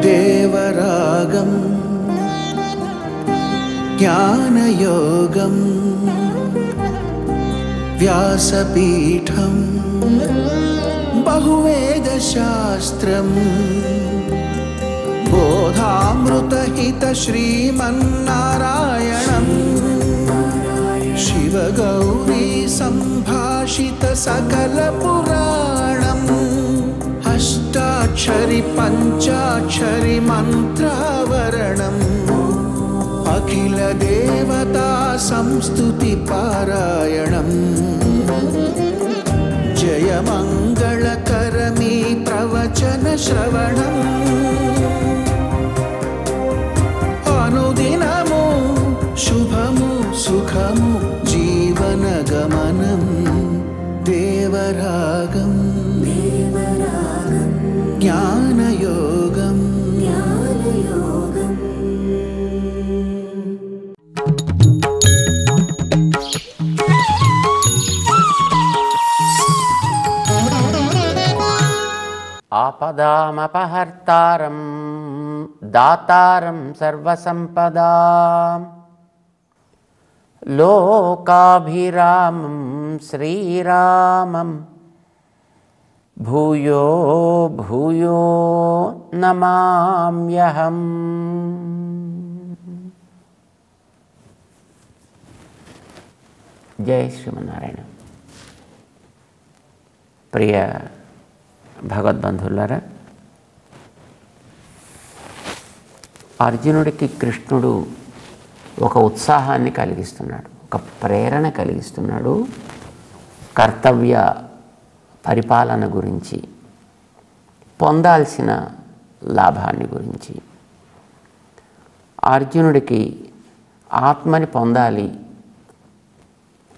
దేవరాగం జ్ఞానయోగం వ్యాసపీఠం బహువేదశాస్త్రం బోధామృతహిత శ్రీమన్నారాయణం శివగౌరీ సంభాషిత సకల పురాణం అష్టాక్షరి పంచాక్షరి మంత్రావరణం అఖిల దేవతా సంస్తుతి పారాయణం జయ మంగళకరమీ ప్రవచన శ్రవణం అనుదినము శుభము సుఖము జీవన గమనం దేవరాగం జ్ఞానయోగం ఆపదామపహర్తారం దాతారం సర్వసంపదాం లోకాభిరామం శ్రీరామం భూయో భూయో నమామ్యహం. జై శ్రీమన్నారాయణ. ప్రియ భగవద్బంధువులారా, అర్జునుడికి కృష్ణుడు ఒక ఉత్సాహాన్ని కలిగిస్తున్నాడు, ఒక ప్రేరణ కలిగిస్తున్నాడు. కర్తవ్య పరిపాలన గురించి, పొందాల్సిన లాభాన్ని గురించి. అర్జునుడికి ఆత్మని పొందాలి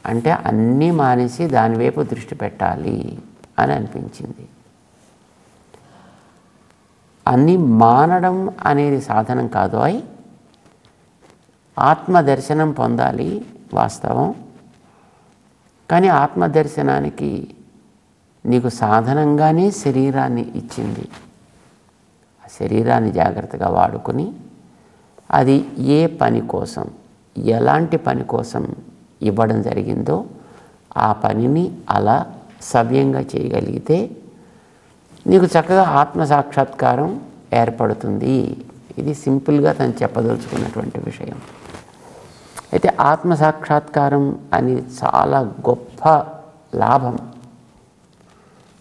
అంటే అన్నీ మానేసి దానివైపు దృష్టి పెట్టాలి అని అనిపించింది. అన్నీ మానడం అనేది సాధనం కాదు, ఆత్మదర్శనం పొందాలి వాస్తవం. కానీ ఆత్మదర్శనానికి నీకు సాధనంగానే శరీరాన్ని ఇచ్చింది. ఆ శరీరాన్ని జాగ్రత్తగా వాడుకొని అది ఏ పని కోసం, ఎలాంటి పని కోసం ఇవ్వడం జరిగిందో ఆ పనిని అలా సవ్యంగా చేయగలిగితే నీకు చక్కగా ఆత్మసాక్షాత్కారం ఏర్పడుతుంది. ఇది సింపుల్గా తను చెప్పదలుచుకున్నటువంటి విషయం. అయితే ఆత్మసాక్షాత్కారం అనేది చాలా గొప్ప లాభం.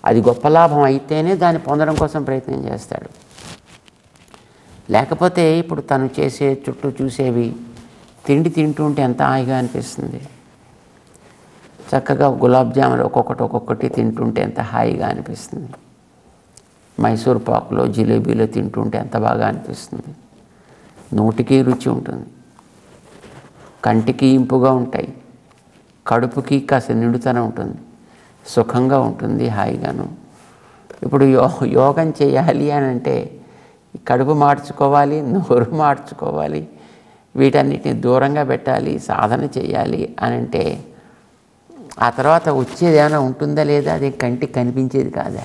అది గొప్ప లాభం అయితేనే దాన్ని పొందడం కోసం ప్రయత్నం చేస్తాడు. లేకపోతే ఇప్పుడు తను చేసే చుట్టూ చూసేవి తిండి తింటూ ఉంటే ఎంత హాయిగా అనిపిస్తుంది. చక్కగా గులాబ్ జాములు ఒక్కొక్కటి తింటుంటే ఎంత హాయిగా అనిపిస్తుంది. మైసూర్ పాకులో జిలేబీలో తింటుంటే ఎంత బాగా అనిపిస్తుంది. నోటికి రుచి ఉంటుంది, కంటికి ఇంపుగా ఉంటాయి, కడుపుకి కాస్త నిండుతనం ఉంటుంది, సుఖంగా ఉంటుంది, హాయిగాను. ఇప్పుడు యోగం చేయాలి అని అంటే కడుపు మార్చుకోవాలి, నోరు మార్చుకోవాలి, వీటన్నిటిని దూరంగా పెట్టాలి, సాధన చేయాలి అని అంటే ఆ తర్వాత వచ్చేది ఏమైనా ఉంటుందా లేదా? అది కంటికి కనిపించేది కాదా?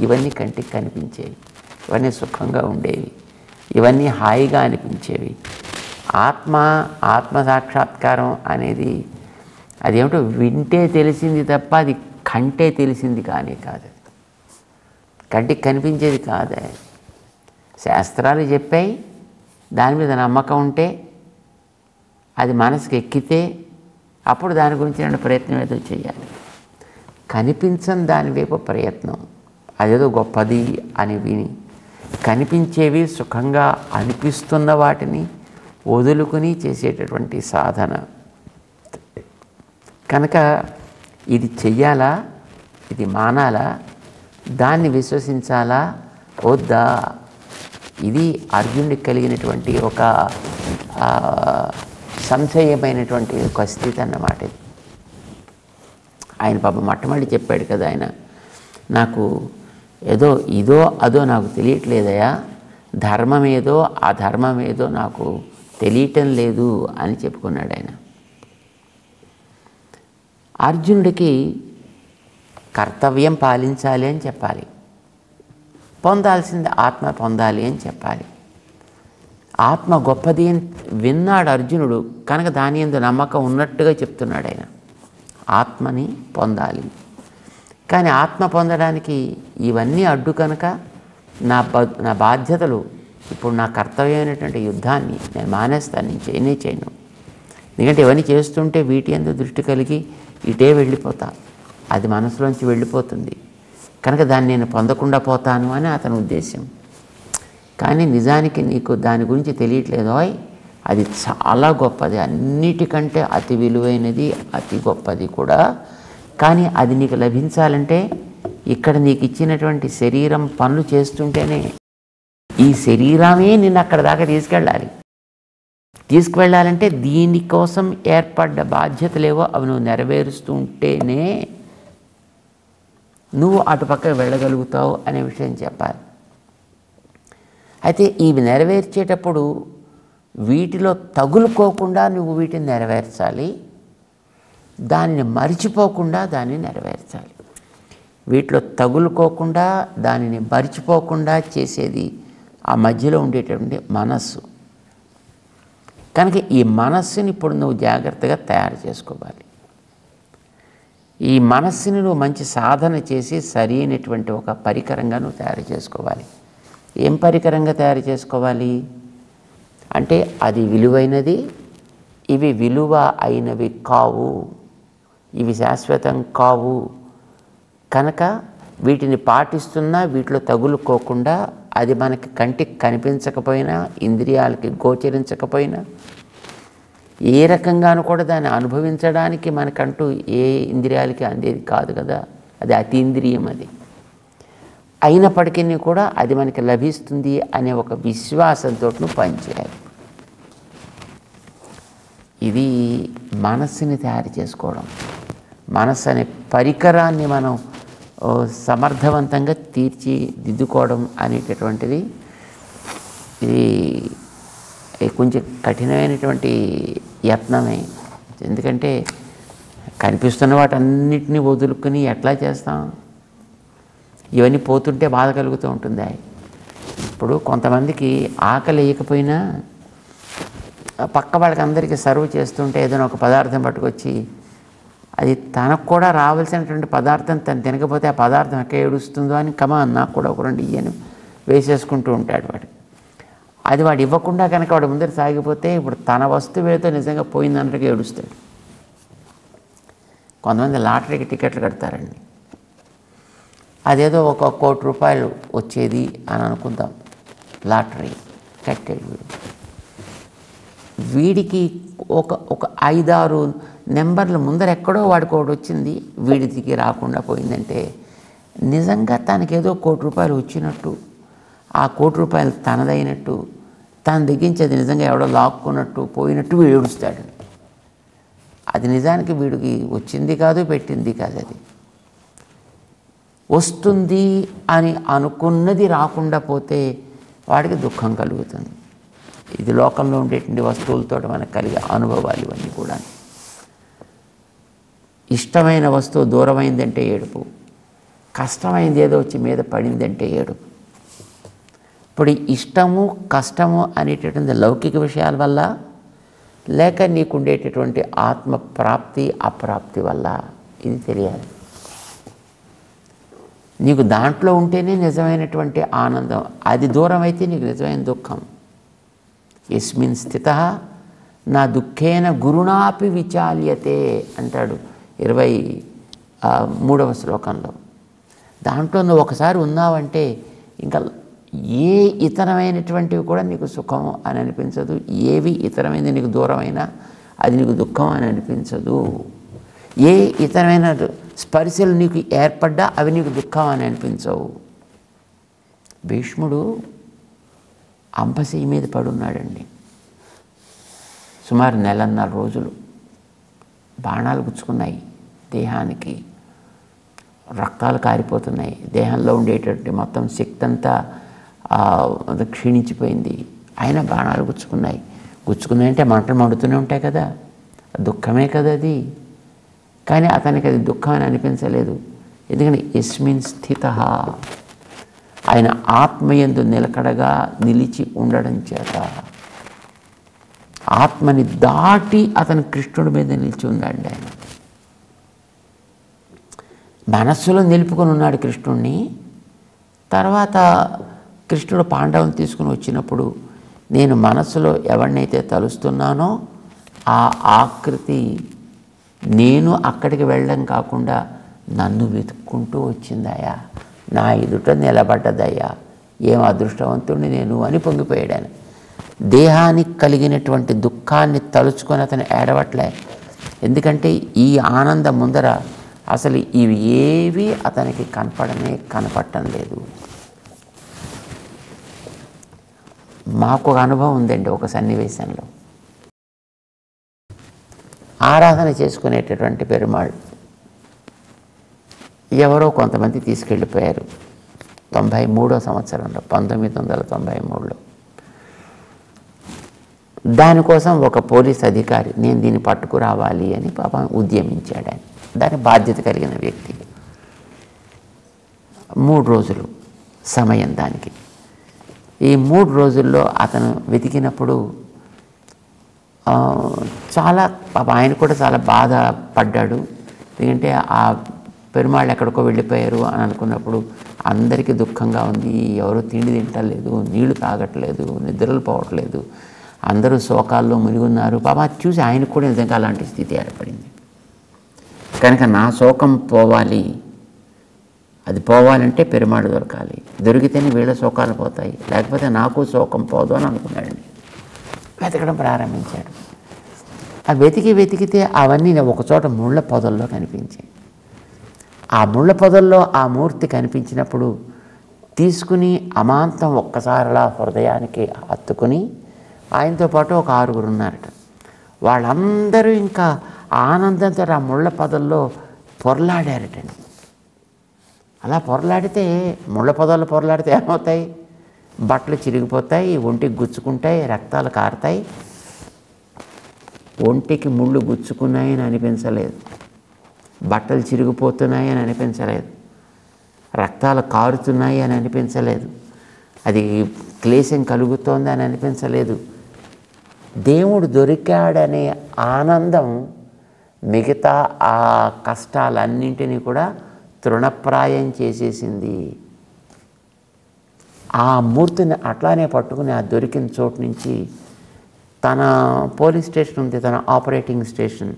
ఇవన్నీ కంటికి కనిపించేవి, ఇవన్నీ సుఖంగా ఉండేవి, ఇవన్నీ హాయిగా అనిపించేవి. ఆత్మ సాక్షాత్కారం అనేది అదేమిటో వింటే తెలిసింది తప్ప అది కంటే తెలిసింది కానే కాదు, కంటికి కనిపించేది కాదే. శాస్త్రాలు చెప్పాయి, దాని మీద నమ్మకం ఉంటే, అది మనసుకి ఎక్కితే అప్పుడు దాని గురించి నేను ప్రయత్నం ఏదో చేయాలి. కనిపించని దాని వైపు ప్రయత్నం, అదేదో గొప్పది అని విని కనిపించేవి సుఖంగా అనిపిస్తున్న వాటిని వదులుకొని చేసేటటువంటి సాధన. కనుక ఇది చెయ్యాలా, ఇది మానాలా, దాన్ని విశ్వసించాలా వద్దా, ఇది అర్జునుడికి కలిగినటువంటి ఒక సంశయమైనటువంటి ఒక స్థితి అన్నమాట. ఆయన పాపం మొట్టమొదటి చెప్పాడు కదా, ఆయన నాకు ఏదో ఇదో అదో నాకు తెలియట్లేదయా, ధర్మమేదో అధర్మమేదో నాకు తెలియటం లేదు అని చెప్పుకున్నాడు ఆయన. అర్జునుడికి కర్తవ్యం పాలించాలి అని చెప్పాలి, పొందాల్సింది ఆత్మ పొందాలి అని చెప్పాలి. ఆత్మ గొప్పది అని విన్నాడు అర్జునుడు కనుక దాని యందు నమ్మకం ఉన్నట్టుగా చెప్తున్నాడు ఆయన. ఆత్మని పొందాలి, కానీ ఆత్మ పొందడానికి ఇవన్నీ అడ్డు కనుక నా బాధ్యతలు ఇప్పుడు నా కర్తవ్యమైనటువంటి యుద్ధాన్ని నేను మానేస్తాను, నేను చేయను. ఎందుకంటే ఇవన్నీ చేస్తుంటే వీటి యందు దృష్టి కలిగి ఇటే వెళ్ళిపోతా, అది మనసులోంచి వెళ్ళిపోతుంది కనుక దాన్ని నేను పొందకుండా పోతాను అని అతని ఉద్దేశం. కానీ నిజానికి నీకు దాని గురించి తెలియట్లేదు. అది చాలా గొప్పది, అన్నిటికంటే అతి విలువైనది, అతి గొప్పది కూడా. కానీ అది నీకు లభించాలంటే ఇక్కడ నీకు ఇచ్చినటువంటి శరీరం పనులు చేస్తుంటేనే, ఈ శరీరమే నిన్ను అక్కడ దాకా తీసుకువెళ్ళాలంటే దీనికోసం ఏర్పడ్డ బాధ్యతలేవో అవి నువ్వు నెరవేరుస్తూ ఉంటేనే నువ్వు అటుపక్క వెళ్ళగలుగుతావు అనే విషయం చెప్పాలి. అయితే ఇవి నెరవేర్చేటప్పుడు వీటిలో తగులుకోకుండా నువ్వు వీటిని నెరవేర్చాలి, దానిని మరిచిపోకుండా దాన్ని నెరవేర్చాలి. వీటిలో తగులుకోకుండా దానిని మరిచిపోకుండా చేసేది ఆ మధ్యలో ఉండేటటువంటి మనస్సు. కనుక ఈ మనస్సుని ఇప్పుడు నువ్వు జాగ్రత్తగా తయారు చేసుకోవాలి. ఈ మనస్సుని నువ్వు మంచి సాధన చేసి సరైనటువంటి ఒక పరికరంగా నువ్వు తయారు చేసుకోవాలి. ఏం పరికరంగా తయారు చేసుకోవాలి అంటే అది విలువైనది, ఇవి విలువ అయినవి కావు, ఇవి శాశ్వతం కావు కనుక వీటిని పాటిస్తున్నా వీటిలో తగులుకోకుండా, అది మనకి కంటికి కనిపించకపోయినా ఇంద్రియాలకి గోచరించకపోయినా ఏ రకంగానూ కూడా దాన్ని అనుభవించడానికి మనకంటూ ఏ ఇంద్రియాలకి అందేది కాదు కదా, అది అతీంద్రియం. అది అయినప్పటికీ కూడా అది మనకి లభిస్తుంది అనే ఒక విశ్వాసంతో నువ్వు పనిచేయాలి. ఇది మనస్సుని తయారు చేసుకోవడం. మనస్సు అనే పరికరాన్ని మనం సమర్థవంతంగా తీర్చిదిద్దుకోవడం అనేటటువంటిది ఇది కొంచెం కఠినమైనటువంటి యత్నమే. ఎందుకంటే కనిపిస్తున్న వాటన్నిటినీ వదులుకుని ఎట్లా చేస్తాం? ఇవన్నీ పోతుంటే బాధ కలుగుతూ ఉంటుంది. ఇప్పుడు కొంతమందికి ఆకలి వేయకపోయినా పక్క వాళ్ళకి అందరికీ సర్వ్ చేస్తుంటే ఏదైనా ఒక పదార్థం పట్టుకొచ్చి అది తనకు కూడా రావాల్సినటువంటి పదార్థం తను తినకపోతే ఆ పదార్థం ఎక్కడ ఏడుస్తుందో అని నాకు కూడా ఒక 2 ఇయ్యను వేసేసుకుంటూ ఉంటాడు వాడు. అది వాడు ఇవ్వకుండా కనుక వాడు ముందర సాగిపోతే ఇప్పుడు తన వస్తువు ఏదో నిజంగా పోయిందన్నట్టుగా ఏడుస్తాడు. కొంతమంది లాటరీకి టికెట్లు కడతారండి, అదేదో ఒక ₹1 కోటి వచ్చేది అని అనుకుందాం. లాటరీ కట్టాడు వీడికి ఒక 5-6 నెంబర్ల ముందర ఎక్కడో వాడికి ఒకటి వచ్చింది, వీడికి రాకుండా పోయిందంటే నిజంగా తనకేదో ₹1 కోటి వచ్చినట్టు, ఆ ₹1 కోటి తనదైనట్టు, తన దగ్గరించి అది నిజంగా ఎవడో లాక్కున్నట్టు పోయినట్టు వీడు ఏడుస్తాడు. అది నిజానికి వీడికి వచ్చింది కాదు, పెట్టింది కాదు. అది వస్తుంది అని అనుకున్నది రాకుండా పోతే వాడికి దుఃఖం కలుగుతుంది. ఇది లోకంలో ఉండేటువంటి వస్తువులతో మనకు కలిగే అనుభవాలు ఇవన్నీ కూడా. ఇష్టమైన వస్తువు దూరమైందంటే ఏడుపు, కష్టమైంది ఏదో వచ్చి మీద పడిందంటే ఏడుపు. ఇప్పుడు ఇష్టము కష్టము అనేటటువంటి లౌకిక విషయాల వల్ల లేక నీకు ఉండేటటువంటి ఆత్మ ప్రాప్తి అప్రాప్తి వల్ల ఇది తెలియాలి. నీకు దాంట్లో ఉంటేనే నిజమైనటువంటి ఆనందం, అది దూరం అయితే నీకు నిజమైన దుఃఖం. యస్మిన్ స్థితః నా దుఃఖేన గురుణాపి విచాల్యతే అంటాడు 23వ శ్లోకంలో. దాంట్లో నువ్వు ఒకసారి ఉన్నావంటే ఇంకా ఏ ఇతరమైనటువంటివి కూడా నీకు సుఖం అని అనిపించదు, ఏవి ఇతరమైనది నీకు దూరమైనా అది నీకు దుఃఖం అని అనిపించదు, ఏ ఇతరమైన స్పర్శలు నీకు ఏర్పడ్డా అవి నీకు దుఃఖం అని అనిపించవు. భీష్ముడు అంపశయ్య మీద పడున్నాడండి, సుమారు 1.5 రోజులు. బాణాలు గుచ్చుకున్నాయి, దేహానికి రక్తాలు కారిపోతున్నాయి, దేహంలో ఉండేటటువంటి మొత్తం శక్తి అంతా క్షీణించిపోయింది. అయినా బాణాలు గుచ్చుకున్నాయంటే మంటలు మండుతూనే ఉంటాయి కదా, దుఃఖమే కదా అది. కానీ అతనికి అది దుఃఖం అని అనిపించలేదు. ఎందుకంటే యస్మిన్ స్థిత, ఆయన ఆత్మయందు నిలకడగా నిలిచి ఉండడం చేత ఆత్మని దాటి అతను కృష్ణుడి మీద నిలిచి ఉన్నాడు. ఆయన మనస్సులో నిలుపుకొని ఉన్నాడు కృష్ణుడిని. తర్వాత కృష్ణుడు పాండవుని తీసుకుని వచ్చినప్పుడు నేను మనస్సులో ఎవరినైతే తలుస్తున్నానో ఆ ఆకృతి నేను అక్కడికి వెళ్ళడం కాకుండా నన్ను వెతుక్కుంటూ వచ్చిందయ్యా, నా ఎదుట నిలబడ్డదయ్యా, ఏం అదృష్టవంతుడిని నేను అని పొంగిపోయాడు. దేహానికి కలిగినటువంటి దుఃఖాన్ని తలుచుకొని అతను ఏడవట్లే. ఎందుకంటే ఈ ఆనందం ముందర అసలు ఇవి ఏవి అతనికి కనపడటం లేదు. మాకు ఒక అనుభవం ఉందండి. ఒక సన్నివేశంలో ఆరాధన చేసుకునేటటువంటి పెరుమాళ్ ఎవరో కొంతమంది తీసుకెళ్ళిపోయారు 93వ సంవత్సరంలో, 1993లో. దానికోసం ఒక పోలీస్ అధికారి నేను దీన్ని పట్టుకురావాలి అని పాపం ఉద్యమించాడు. ఆయన దాని బాధ్యత కలిగిన వ్యక్తి. 3 రోజులు సమయం దానికి. ఈ 3 రోజుల్లో అతను వెతికినప్పుడు చాలా ఆయన కూడా చాలా బాధపడ్డాడు. ఎందుకంటే ఆ పెరుమాళ్ళు ఎక్కడికో వెళ్ళిపోయారు అని అనుకున్నప్పుడు అందరికీ దుఃఖంగా ఉంది. ఎవరు తిండి తింటలేదు, నీళ్లు తాగట్లేదు, నిద్రలు పోవట్లేదు, అందరూ శోకాల్లో మునిగున్నారు. పాపం అది చూసి ఆయనకు కూడా నిజంగా అలాంటి స్థితి ఏర్పడింది. కనుక నా శోకం పోవాలి, అది పోవాలంటే పెరుమాడు దొరకాలి, దొరికితేనే వీళ్ళ శోకాలు పోతాయి, లేకపోతే నాకు శోకం పోదు అని అనుకున్నాడండి. వెతకడం ప్రారంభించాడు. ఆ వెతికితే అవన్నీ ఒకచోట ముళ్ళ పొదల్లో కనిపించాయి. ఆ ముళ్ళ పొదల్లో ఆ మూర్తి కనిపించినప్పుడు తీసుకుని అమాంతం ఒక్కసారిలా హృదయానికి హత్తుకుని ఆయనతో పాటు ఒక 6గురు ఉన్నారట. వాళ్ళందరూ ఇంకా ఆనందంతో ఆ ముళ్ళ పొదల్లో పొరలాడారటండి. అలా పొరలాడితే ముళ్ళ పొదల్లో పొరలాడితే ఏమవుతాయి? బట్టలు చిరిగిపోతాయి, ఒంటికి గుచ్చుకుంటాయి, రక్తాలు కారుతాయి. ఒంటికి ముళ్ళు గుచ్చుకున్నాయని అనిపించలేదు, బట్టలు చిరిగిపోతున్నాయి అని అనిపించలేదు, రక్తాలు కారుతున్నాయి అని అనిపించలేదు, అది క్లేశం కలుగుతోంది అని అనిపించలేదు. దేవుడు దొరికాడనే ఆనందం మిగతా ఆ కష్టాలన్నింటినీ కూడా తృణప్రాయం చేసేసింది. ఆ మూర్తిని అట్లానే పట్టుకుని ఆ దొరికిన చోటు నుంచి తన పోలీస్ స్టేషన్ ఉంది, తన ఆపరేటింగ్ స్టేషన్,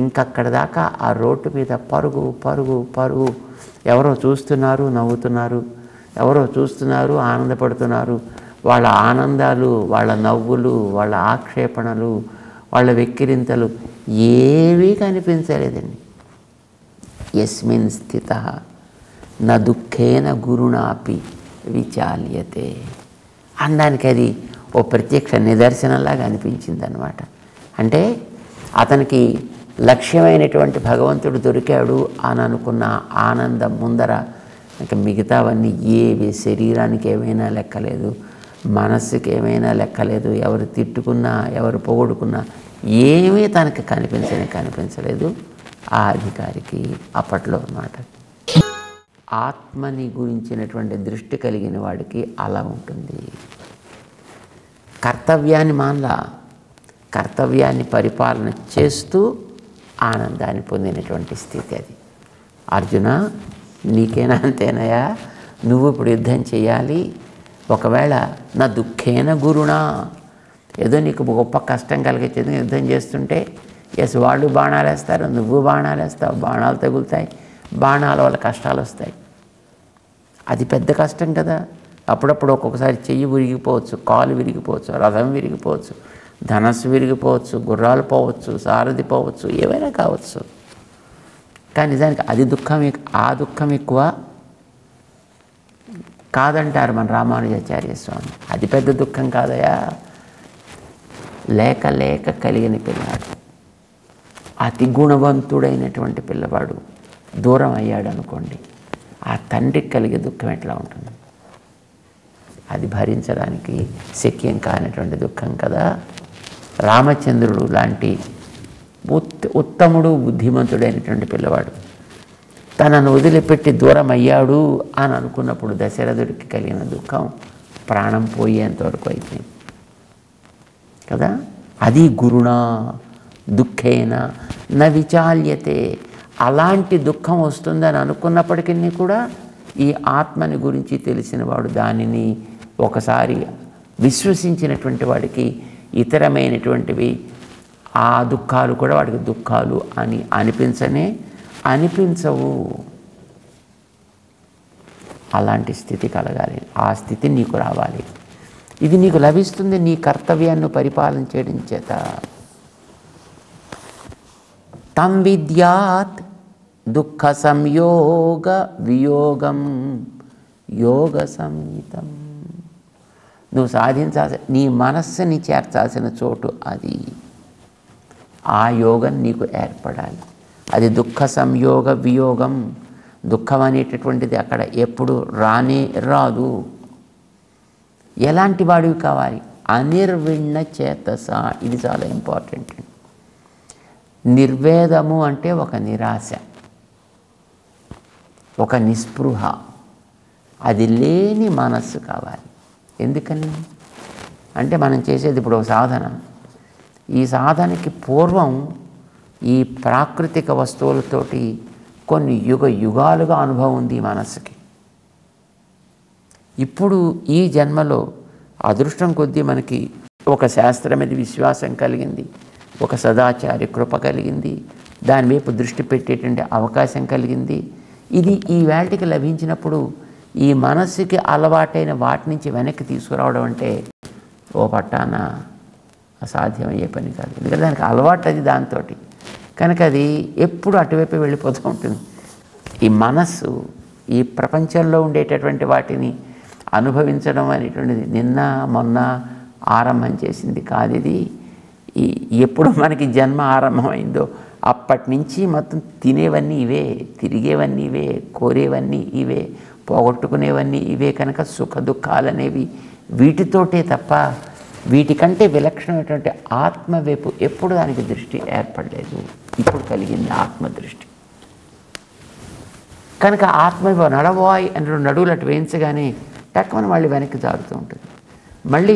ఇంకక్కడ దాకా ఆ రోడ్డు మీద పరుగు పరుగు పరుగు. ఎవరో చూస్తున్నారు, నవ్వుతున్నారు, ఎవరో చూస్తున్నారు, ఆనందపడుతున్నారు. వాళ్ళ ఆనందాలు, వాళ్ళ నవ్వులు, వాళ్ళ ఆక్షేపణలు, వాళ్ళ వెక్కిరింతలు ఏవీ కనిపించలేదండి. యస్మిన్ స్థిత న దుఃఖేన గురుణాపి విచాల్యతే అనడానికి అది ఓ ప్రత్యక్ష నిదర్శనంలాగా అనిపించింది అన్నమాట. అంటే అతనికి లక్ష్యమైనటువంటి భగవంతుడు దొరికాడు అని అనుకున్న ఆనందం ముందర ఇంకా మిగతావన్నీ ఏవి శరీరానికి ఏమైనా లెక్కలేదు, మనస్సుకి ఏమైనా లెక్కలేదు, ఎవరు తిట్టుకున్నా ఎవరు పొగుడుకున్నా ఏమీ తనకి కనిపించలేదు ఆ అధికారికి అప్పట్లో అన్నమాట. ఆత్మని గురించినటువంటి దృష్టి కలిగిన వాడికి అలా ఉంటుంది. కర్తవ్యాన్ని మానలా, కర్తవ్యాన్ని పరిపాలన చేస్తూ ఆనందాన్ని పొందినటువంటి స్థితి అది. అర్జున నీకేనా అంతేనయా, నువ్వు ఇప్పుడు యుద్ధం చేయాలి. ఒకవేళ నా దుఃఖేన గురునా, ఏదో నీకు గొప్ప కష్టం కలిగించేది యుద్ధం చేస్తుంటే వాళ్ళు బాణాలు వేస్తారు, నువ్వు బాణాలు వేస్తావు, బాణాలు తగులుతాయి, బాణాల వల్ల కష్టాలు వస్తాయి. అది పెద్ద కష్టం కదా. అప్పుడప్పుడు ఒక్కొక్కసారి చెయ్యి విరిగిపోవచ్చు, కాలు విరిగిపోవచ్చు, రథం విరిగిపోవచ్చు, ధనస్సు విరిగిపోవచ్చు, గుర్రాలు పోవచ్చు, సారథి పోవచ్చు, ఏమైనా కావచ్చు. కానీ నిజానికి అది ఆ దుఃఖం ఎక్కువ కాదంటారు మన రామానుజాచార్య స్వామి. అది పెద్ద దుఃఖం కాదయా. లేక లేక కలిగిన పిల్లాడు, అతి గుణవంతుడైనటువంటి పిల్లవాడు దూరం అయ్యాడు అనుకోండి, ఆ తండ్రికి కలిగే దుఃఖం ఎట్లా ఉంటుంది? అది భరించడానికి శక్యం కానిటువంటి దుఃఖం కదా. రామచంద్రుడు లాంటి ఉత్తముడు బుద్ధిమంతుడైనటువంటి పిల్లవాడు తనను వదిలిపెట్టి దూరం అయ్యాడు అని అనుకున్నప్పుడు దశరథుడికి కలిగిన దుఃఖం ప్రాణం పోయేంతవరకు అయిపోయింది కదా. అది గురుణా దుఃఖేన న విచాల్యతే. అలాంటి దుఃఖం వస్తుందని అనుకున్నప్పటికీ కూడా ఈ ఆత్మని గురించి తెలిసిన వాడు దానిని ఒకసారి విశ్వసించినటువంటి వాడికి ఇతరమైనటువంటివి ఆ దుఃఖాలు కూడా వాడికి దుఃఖాలు అని అనిపించవు. అలాంటి స్థితి కలగాలి. ఆ స్థితి నీకు రావాలి. ఇది నీకు లభిస్తుంది నీ కర్తవ్యాన్ని పరిపాలన చేయడం చేత. తం విద్యాత్ దుఃఖ సంయోగ వియోగం యోగ సంహితం. నువ్వు సాధించాల్సిన నీ మనస్సుని చేర్చాల్సిన చోటు అది. ఆ యోగం నీకు ఏర్పడాలి. అది దుఃఖ సంయోగ వియోగం. దుఃఖం అనేటటువంటిది అక్కడ ఎప్పుడు రానే రాదు. ఎలాంటి వాడివి కావాలి? అనిర్విణ్ణ చేతస. ఇది చాలా ఇంపార్టెంట్. నిర్వేదము అంటే ఒక నిరాశ, ఒక నిస్పృహ, అది లేని మనస్సు కావాలి. ఎందుకని అంటే మనం చేసేది ఇప్పుడు ఒక సాధన. ఈ సాధనకి పూర్వం ఈ ప్రాకృతిక వస్తువులతోటి కొన్ని యుగాలుగా అనుభవం ఉంది ఈ మనస్సుకి. ఇప్పుడు ఈ జన్మలో అదృష్టం కొద్దీ మనకి ఒక శాస్త్రం మీద విశ్వాసం కలిగింది, ఒక సదాచార్య కృప కలిగింది, దాని వైపు దృష్టి పెట్టేటువంటి అవకాశం కలిగింది. ఇది ఈ వేళకి లభించినప్పుడు ఈ మనస్సుకి అలవాటైన వాటి నుంచి వెనక్కి తీసుకురావడం అంటే ఓ పట్టాన అసాధ్యమయ్యే పని కాదు. ఎందుకంటే దానికి అలవాటు అది దాంతో. కనుక అది ఎప్పుడు అటువైపు వెళ్ళిపోతూ ఉంటుంది. ఈ మనస్సు ఈ ప్రపంచంలో ఉండేటటువంటి వాటిని అనుభవించడం అనేటువంటిది నిన్న మొన్న ఆరంభం చేసింది కాదు. ఇది ఎప్పుడు మనకి జన్మ ఆరంభమైందో అప్పటి నుంచి మొత్తం తినేవన్నీ ఇవే, తిరిగేవన్నీ ఇవే, కోరేవన్నీ ఇవే, పోగొట్టుకునేవన్నీ ఇవే. కనుక సుఖ దుఃఖాలు అనేవి వీటితోటే తప్ప వీటికంటే విలక్షణమైనటువంటి ఆత్మ వైపు ఎప్పుడు దానికి దృష్టి ఏర్పడలేదు. ఇప్పుడు కలిగింది ఆత్మదృష్టి. కనుక ఆత్మ నడవాయి అని నడువులు అటు వేయించగానే టక్కుమని మళ్ళీ వెనక్కి జారుతూ ఉంటుంది. మళ్ళీ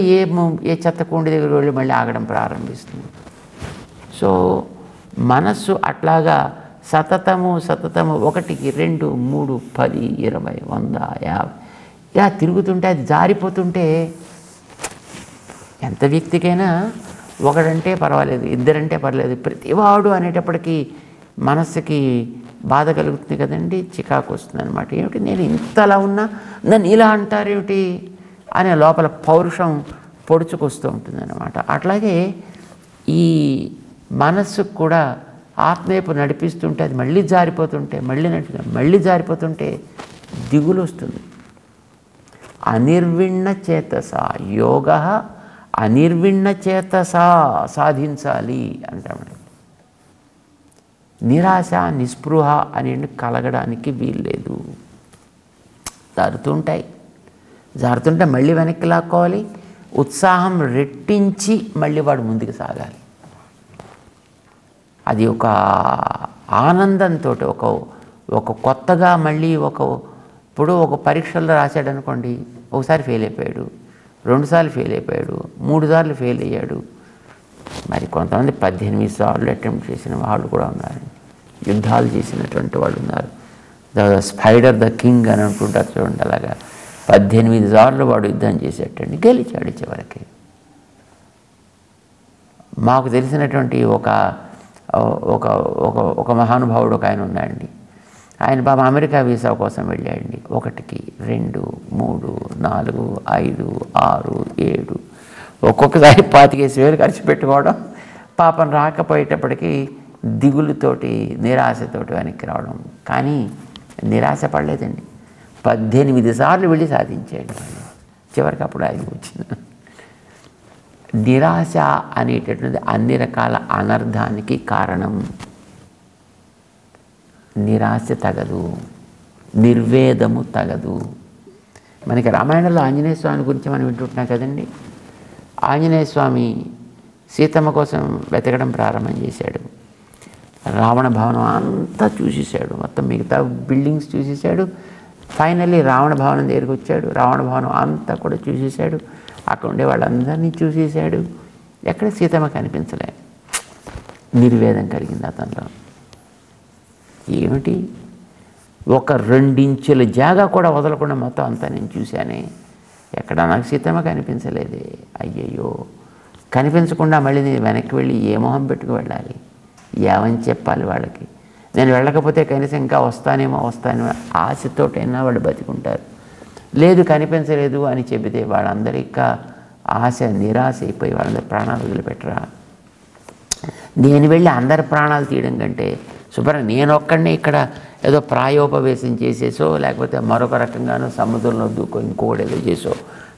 ఏ చెత్త కుండి దగ్గర వెళ్ళి మళ్ళీ ఆగడం ప్రారంభిస్తుంది. సో మనస్సు అట్లాగా సతతము 1కి 2 3 10 20 100 50 ఇలా తిరుగుతుంటే అది జారిపోతుంటే ఎంత వ్యక్తికైనా ఒకడంటే పర్వాలేదు, ఇద్దరంటే పర్లేదు, ప్రతివాడు అనేటప్పటికీ మనస్సుకి బాధ కలుగుతుంది కదండి, చికాకు వస్తుంది అనమాట. ఏమిటి నేను ఇంతలా ఉన్నా నన్ను ఇలా అంటారేమిటి అనే లోపల పౌరుషం పొడుచుకొస్తూ ఉంటుంది అన్నమాట. అట్లాగే ఈ మనస్సుకు కూడా ఆత్మవైపు నడిపిస్తుంటే అది మళ్ళీ జారిపోతుంటే మళ్ళీ జారిపోతుంటే దిగులు వస్తుంది. అనిర్విణ్ణ చేతస యోగ అనిర్విణ్ణ చేతస సాధించాలి అంటాడు. నిరాశ నిస్పృహ అనేవి కలగడానికి వీల్లేదు. జారుతుంటే మళ్ళీ వెనక్కి లాక్కోవాలి. ఉత్సాహం రెట్టించి మళ్ళీ వాడు ముందుకు సాగాలి. అది ఒక ఆనందంతో ఒక కొత్తగా మళ్ళీ ఇప్పుడు ఒక పరీక్షల్లో రాశాడు అనుకోండి, ఒకసారి ఫెయిల్ అయిపోయాడు, 2 సార్లు ఫెయిల్ అయిపోయాడు, 3 సార్లు ఫెయిల్ అయ్యాడు. మరి కొంతమంది 18 సార్లు అటెంప్ట్ చేసిన వాళ్ళు కూడా ఉన్నారు. యుద్ధాలు చేసినటువంటి వాళ్ళు ఉన్నారు. స్పైడర్ ద కింగ్ అని అంటుంటారు చూడండి. అలాగా 18 సార్లు వాడు యుద్ధం చేసేటండి, గెలిచాడు చివరికి. మాకు తెలిసినటువంటి ఒక మహానుభావుడు ఒక ఆయన ఉన్నాడండి. ఆయన బాబా అమెరికా వీసా కోసం వెళ్ళాడండి. 1కి 2 3 4 5 6 7 ఒక్కొక్కసారి 25,000 ఖర్చు పెట్టుకోవడం, పాపం రాకపోయేటప్పటికీ దిగులుతోటి నిరాశతోటి వెనక్కి రావడం. కానీ నిరాశ పడలేదండి. 18 సార్లు వెళ్ళి సాధించాడు. చివరికి అప్పుడు ఆయన వచ్చింది. నిరాశ అనేటటువంటిది అన్ని రకాల అనర్థానికి కారణం. నిరాశ తగదు, నిర్వేదము తగదు. మనకి రామాయణంలో ఆంజనేయ స్వామి గురించి మనం వింటుంటున్నాం కదండి. ఆంజనేయ స్వామి సీతమ్మ కోసం వెతకడం ప్రారంభం చేశాడు. రావణ భవనం అంతా చూసేశాడు, మొత్తం మిగతా బిల్డింగ్స్ చూసేశాడు. ఫైనల్లీ రావణ భవనం దగ్గరికి వచ్చాడు. రావణ భవనం అంతా కూడా చూసేశాడు, అక్కడ ఉండే వాళ్ళందరినీ చూసేశాడు. ఎక్కడ సీతమ్మ కనిపించలే. నిర్వేదం కలిగింది అతనిలో. ఏమిటి, ఒక 2 ఇంచుల జాగా కూడా వదలకుండా మొత్తం అంతా నేను చూశానే, ఎక్కడ నాకు సీతమ్మ కనిపించలేదే. అయ్యయ్యో, కనిపించకుండా మళ్ళీ నేను వెనక్కి వెళ్ళి ఏ మొహం పెట్టుకు వెళ్ళాలి, ఏమని చెప్పాలి వాళ్ళకి? నేను వెళ్ళకపోతే కనీసం ఇంకా వస్తానేమో ఆశతోటైనా వాళ్ళు బతికుంటారు. లేదు కనిపించలేదు అని చెబితే వాళ్ళందరికీ ఆశ నిరాశ అయిపోయి వాళ్ళందరూ ప్రాణాలు వదిలిపెట్టరా? నేను వెళ్ళి అందరి ప్రాణాలు తీయడం కంటే శుభ్రంగా నేను ఒక్కడినే ఇక్కడ ఏదో ప్రాయోపవేశం చేసేసో లేకపోతే మరొక రకంగానో సముద్రంలో దూకో ఇంకొకటి ఏదో చేసో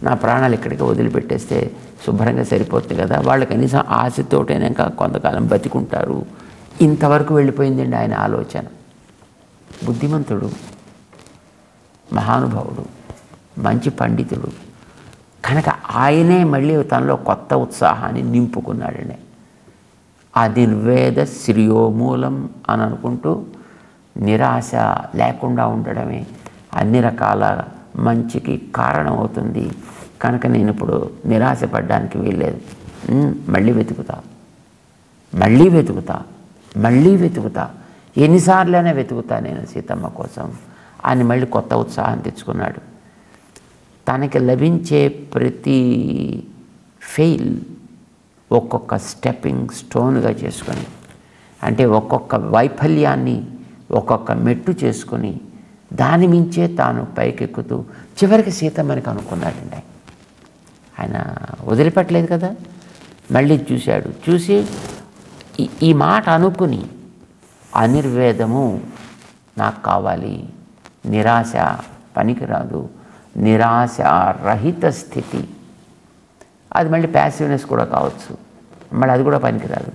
నా ప్రాణాలు ఇక్కడికి వదిలిపెట్టేస్తే శుభ్రంగా సరిపోతుంది కదా. వాళ్ళు కనీసం ఆశతోటైనా ఇంకా కొంతకాలం బతికుంటారు. ఇంతవరకు వెళ్ళిపోయిందండి ఆయన ఆలోచన. బుద్ధిమంతుడు, మహానుభావుడు, మంచి పండితుడు కనుక ఆయనే మళ్ళీ తనలో కొత్త ఉత్సాహాన్ని నింపుకున్నాడండి. ఆ నిర్వేద శ్రేయోమూలం అని అనుకుంటూ నిరాశ లేకుండా ఉండడమే అన్ని రకాల మంచికి కారణం అవుతుంది. కనుక నేను ఇప్పుడు నిరాశపడడానికి వీల్లేదు. మళ్ళీ వెతుకుతా, ఎన్నిసార్లైనా వెతుకుతా నేను సీతమ్మ కోసం అని మళ్ళీ కొత్త ఉత్సాహం తెచ్చుకున్నాడు. తనకి లభించే ప్రతి ఫెయిల్ ఒక్కొక్క స్టెప్పింగ్ స్టోన్గా చేసుకొని, అంటే ఒక్కొక్క వైఫల్యాన్ని ఒక్కొక్క మెట్టు చేసుకొని దాని మించే తాను పైకెక్కుతూ చివరికి సీతమ్మని కనుక్కున్నాడండి. ఆయన వదిలిపెట్టలేదు కదా. మళ్ళీ చూశాడు, చూసి ఈ మాట అనుకుని అనిర్వేదము నాకు కావాలి, నిరాశ పనికిరాదు, నిరాశ రహిత స్థితి, అది మళ్ళీ ప్యాసివ్నెస్ కూడా కావచ్చు, మళ్ళీ అది కూడా పనికిరాదు,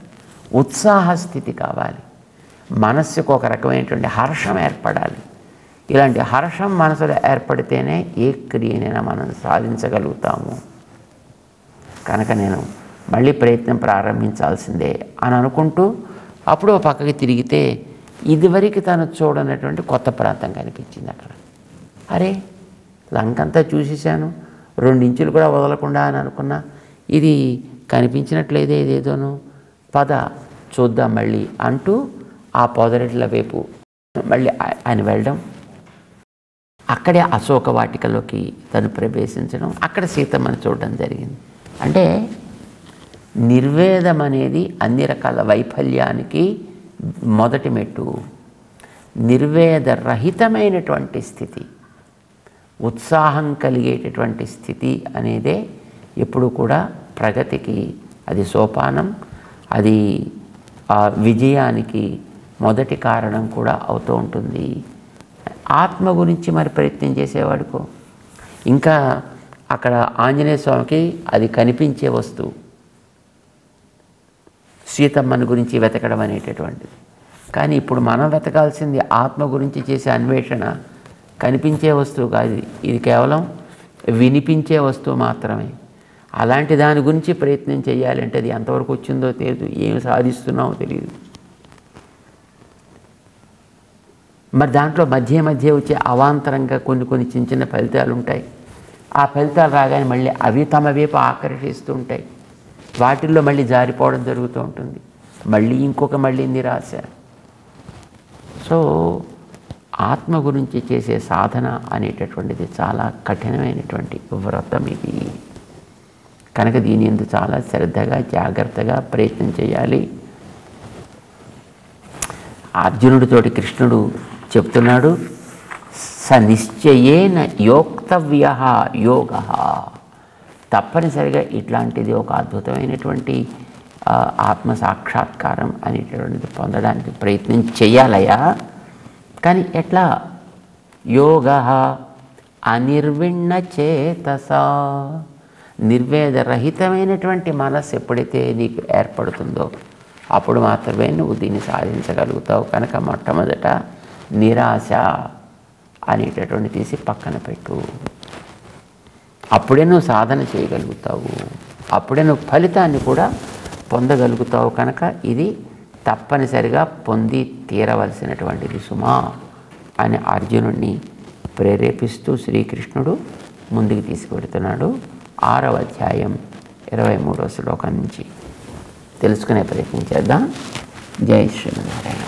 ఉత్సాహ స్థితి కావాలి, మనస్సుకు ఒక రకమైనటువంటి హర్షం ఏర్పడాలి. ఇలాంటి హర్షం మనసులో ఏర్పడితేనే ఏ క్రియనైనా మనం సాధించగలుగుతాము. కనుక నేను మళ్ళీ ప్రయత్నం ప్రారంభించాల్సిందే అని అనుకుంటూ అప్పుడు పక్కకి తిరిగితే ఇదివరకు తను చూడనటువంటి కొత్త ప్రాంతం కనిపించింది అక్కడ. అరే, లంకంతా చూసేసాను, 2 ఇంచులు కూడా వదలకుండా అని అనుకున్నా, ఇది కనిపించినట్లేదే, ఇదేదోను, పద చూద్దాం మళ్ళీ అంటూ ఆ పొదరెట్ల వైపు మళ్ళీ ఆయన వెళ్ళడం, అక్కడే అశోక వాటికలోకి తను ప్రవేశించడం, అక్కడ సీతమ్మని చూడడం జరిగింది. అంటే నిర్వేదం అనేది అన్ని రకాల వైఫల్యానికి మొదటి మెట్టు. నిర్వేద రహితమైనటువంటి స్థితి, ఉత్సాహం కలిగేటటువంటి స్థితి అనేదే ఎప్పుడు కూడా ప్రగతికి అది సోపానం, అది విజయానికి మొదటి కారణం కూడా అవుతూ ఉంటుంది. ఆత్మ గురించి మరి ప్రయత్నం చేసేవాడికో ఇంకా అక్కడ ఆంజనేయ స్వామికి అది కనిపించే వస్తువు, సీతమ్మని గురించి వెతకడం అనేటటువంటిది. కానీ ఇప్పుడు మనం వెతకాల్సింది ఆత్మ గురించి చేసే అన్వేషణ కనిపించే వస్తువు కాదు, ఇది కేవలం వినిపించే వస్తువు మాత్రమే. అలాంటి దాని గురించి ప్రయత్నం చేయాలంటే అది ఎంతవరకు వచ్చిందో తెలియదు, ఏమి సాధిస్తున్నామో తెలియదు. మరి దాంట్లో మధ్య వచ్చే అవాంతరంగా కొన్ని చిన్న ఫలితాలు ఉంటాయి. ఆ ఫలితాలు రాగానే మళ్ళీ అవి తమ వైపు ఆకర్షిస్తూ ఉంటాయి. వాటిల్లో మళ్ళీ జారిపోవడం జరుగుతూ ఉంటుంది, మళ్ళీ నిరాశ. సో ఆత్మ గురించి చేసే సాధన అనేటటువంటిది చాలా కఠినమైనటువంటి వ్రతం ఇది. కనుక దీని ఎందుకు చాలా శ్రద్ధగా జాగ్రత్తగా ప్రయత్నం చేయాలి. అర్జునుడితోటి కృష్ణుడు చెప్తున్నాడు, స నిశ్చయేన యోక్తవ్య యోగ. తప్పనిసరిగా ఇట్లాంటిది ఒక అద్భుతమైనటువంటి ఆత్మ సాక్షాత్కారం అనేటటువంటిది పొందడానికి ప్రయత్నం చేయాలయా. కానీ ఎట్లా? యోగ అనిర్విణ చేతస, నిర్వేదరహితమైనటువంటి మనస్సు ఎప్పుడైతే నీకు ఏర్పడుతుందో అప్పుడు మాత్రమే నువ్వు దీన్ని సాధించగలుగుతావు. కనుక మొట్టమొదట నిరాశ అనేటటువంటి తీసి పక్కన పెట్టు. అప్పుడే నువ్వు సాధన చేయగలుగుతావు, అప్పుడే నువ్వు ఫలితాన్ని కూడా పొందగలుగుతావు. కనుక ఇది తప్పనిసరిగా పొంది తీరవలసినటువంటిది సుమా అని అర్జునుడిని ప్రేరేపిస్తూ శ్రీకృష్ణుడు ముందుకు తీసుకువెడుతున్నాడు. 6వ అధ్యాయం 23వ శ్లోకం నుంచి తెలుసుకునే ప్రయత్నం చేద్దాం. జై శ్రీమన్నారాయణ.